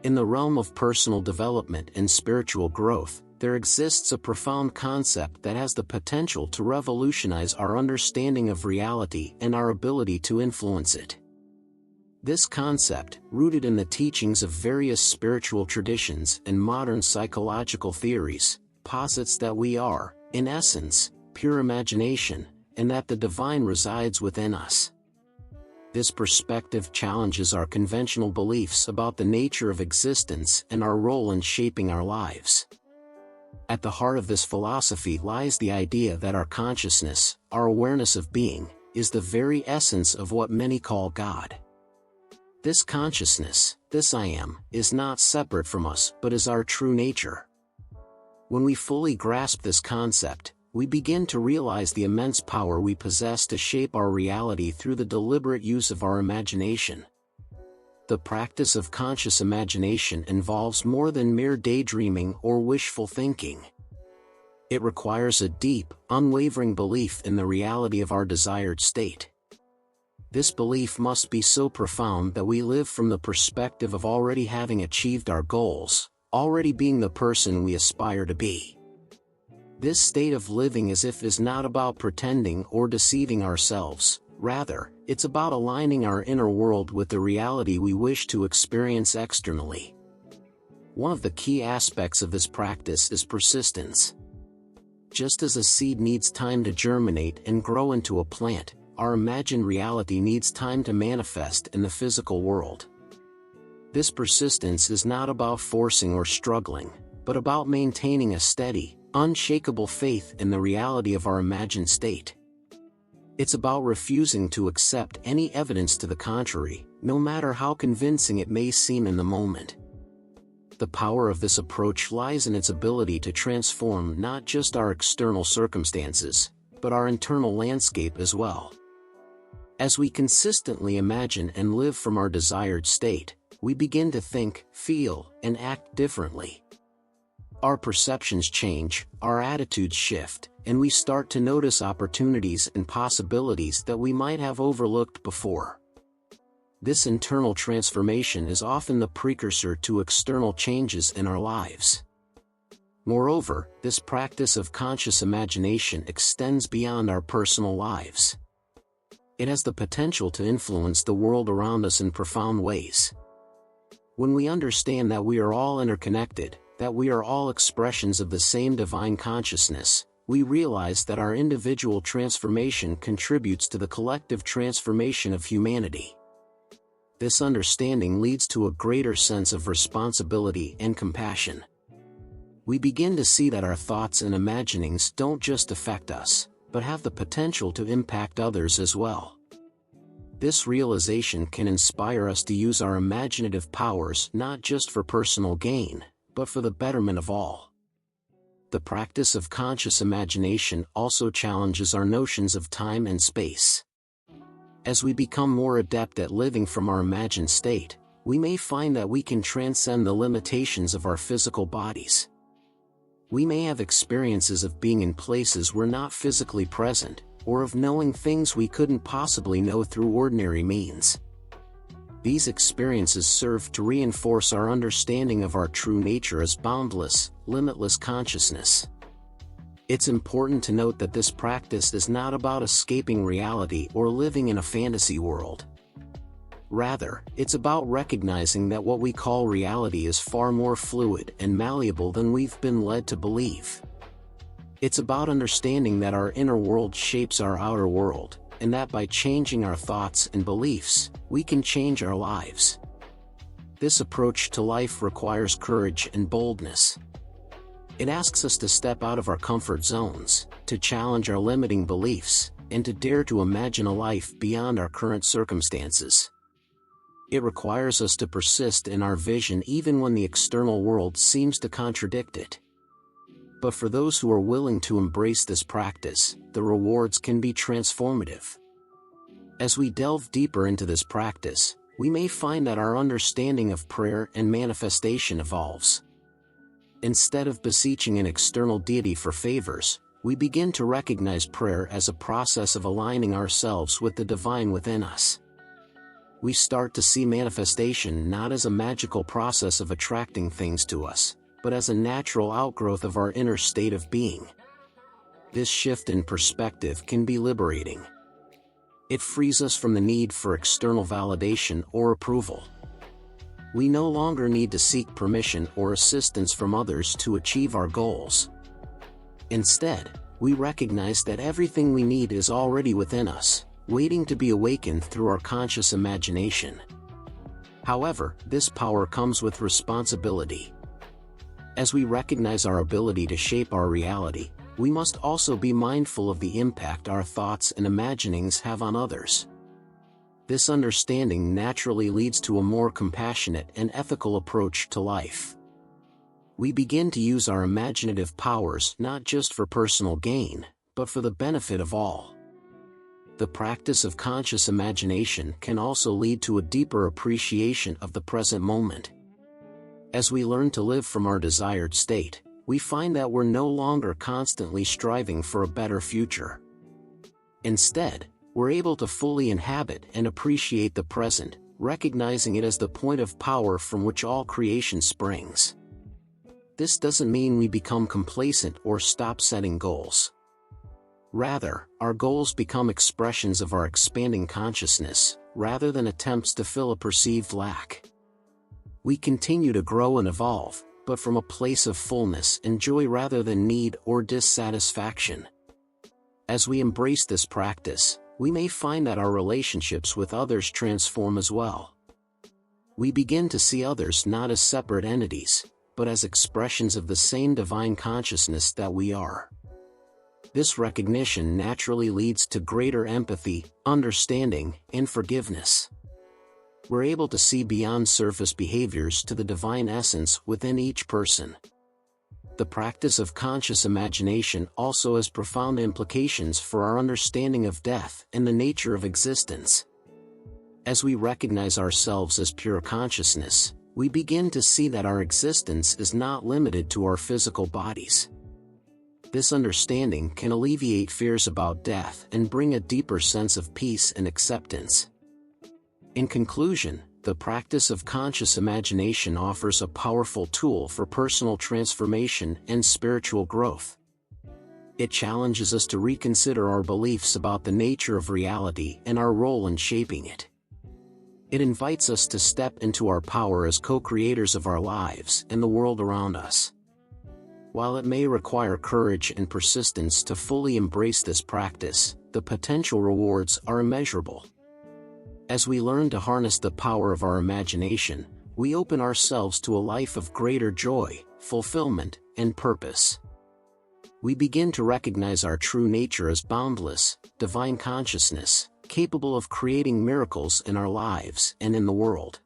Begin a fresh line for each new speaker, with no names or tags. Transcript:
In the realm of personal development and spiritual growth, there exists a profound concept that has the potential to revolutionize our understanding of reality and our ability to influence it. This concept, rooted in the teachings of various spiritual traditions and modern psychological theories, posits that we are, in essence, pure imagination, and that the divine resides within us. This perspective challenges our conventional beliefs about the nature of existence and our role in shaping our lives. At the heart of this philosophy lies the idea that our consciousness, our awareness of being, is the very essence of what many call God. This consciousness, this I am, is not separate from us but is our true nature. When we fully grasp this concept, we begin to realize the immense power we possess to shape our reality through the deliberate use of our imagination. The practice of conscious imagination involves more than mere daydreaming or wishful thinking. It requires a deep, unwavering belief in the reality of our desired state. This belief must be so profound that we live from the perspective of already having achieved our goals, already being the person we aspire to be. This state of living as if is not about pretending or deceiving ourselves, rather, it's about aligning our inner world with the reality we wish to experience externally. One of the key aspects of this practice is persistence. Just as a seed needs time to germinate and grow into a plant, our imagined reality needs time to manifest in the physical world. This persistence is not about forcing or struggling, but about maintaining a steady, unshakable faith in the reality of our imagined state. It's about refusing to accept any evidence to the contrary, no matter how convincing it may seem in the moment. The power of this approach lies in its ability to transform not just our external circumstances, but our internal landscape as well. As we consistently imagine and live from our desired state, we begin to think, feel, and act differently. Our perceptions change, our attitudes shift, and we start to notice opportunities and possibilities that we might have overlooked before. This internal transformation is often the precursor to external changes in our lives. Moreover, this practice of conscious imagination extends beyond our personal lives. It has the potential to influence the world around us in profound ways. When we understand that we are all interconnected, that we are all expressions of the same divine consciousness, we realize that our individual transformation contributes to the collective transformation of humanity. This understanding leads to a greater sense of responsibility and compassion. We begin to see that our thoughts and imaginings don't just affect us, but have the potential to impact others as well. This realization can inspire us to use our imaginative powers not just for personal gain, but for the betterment of all. The practice of conscious imagination also challenges our notions of time and space. As we become more adept at living from our imagined state, we may find that we can transcend the limitations of our physical bodies. We may have experiences of being in places we're not physically present, or of knowing things we couldn't possibly know through ordinary means. These experiences serve to reinforce our understanding of our true nature as boundless, limitless consciousness. It's important to note that this practice is not about escaping reality or living in a fantasy world. Rather, it's about recognizing that what we call reality is far more fluid and malleable than we've been led to believe. It's about understanding that our inner world shapes our outer world, and that by changing our thoughts and beliefs, we can change our lives. This approach to life requires courage and boldness. It asks us to step out of our comfort zones, to challenge our limiting beliefs, and to dare to imagine a life beyond our current circumstances. It requires us to persist in our vision even when the external world seems to contradict it. But for those who are willing to embrace this practice, the rewards can be transformative. As we delve deeper into this practice, we may find that our understanding of prayer and manifestation evolves. Instead of beseeching an external deity for favors, we begin to recognize prayer as a process of aligning ourselves with the divine within us. We start to see manifestation not as a magical process of attracting things to us, but as a natural outgrowth of our inner state of being. This shift in perspective can be liberating. It frees us from the need for external validation or approval. We no longer need to seek permission or assistance from others to achieve our goals. Instead, we recognize that everything we need is already within us, waiting to be awakened through our conscious imagination. However, this power comes with responsibility. As we recognize our ability to shape our reality, we must also be mindful of the impact our thoughts and imaginings have on others. This understanding naturally leads to a more compassionate and ethical approach to life. We begin to use our imaginative powers not just for personal gain, but for the benefit of all. The practice of conscious imagination can also lead to a deeper appreciation of the present moment. As we learn to live from our desired state, we find that we're no longer constantly striving for a better future. Instead, we're able to fully inhabit and appreciate the present, recognizing it as the point of power from which all creation springs. This doesn't mean we become complacent or stop setting goals. Rather, our goals become expressions of our expanding consciousness, rather than attempts to fill a perceived lack. We continue to grow and evolve, but from a place of fullness and joy rather than need or dissatisfaction. As we embrace this practice, we may find that our relationships with others transform as well. We begin to see others not as separate entities, but as expressions of the same divine consciousness that we are. This recognition naturally leads to greater empathy, understanding, and forgiveness. We're able to see beyond surface behaviors to the divine essence within each person. The practice of conscious imagination also has profound implications for our understanding of death and the nature of existence. As we recognize ourselves as pure consciousness, we begin to see that our existence is not limited to our physical bodies. This understanding can alleviate fears about death and bring a deeper sense of peace and acceptance. In conclusion, the practice of conscious imagination offers a powerful tool for personal transformation and spiritual growth. It challenges us to reconsider our beliefs about the nature of reality and our role in shaping it. It invites us to step into our power as co-creators of our lives and the world around us. While it may require courage and persistence to fully embrace this practice, the potential rewards are immeasurable. As we learn to harness the power of our imagination, we open ourselves to a life of greater joy, fulfillment, and purpose. We begin to recognize our true nature as boundless, divine consciousness, capable of creating miracles in our lives and in the world.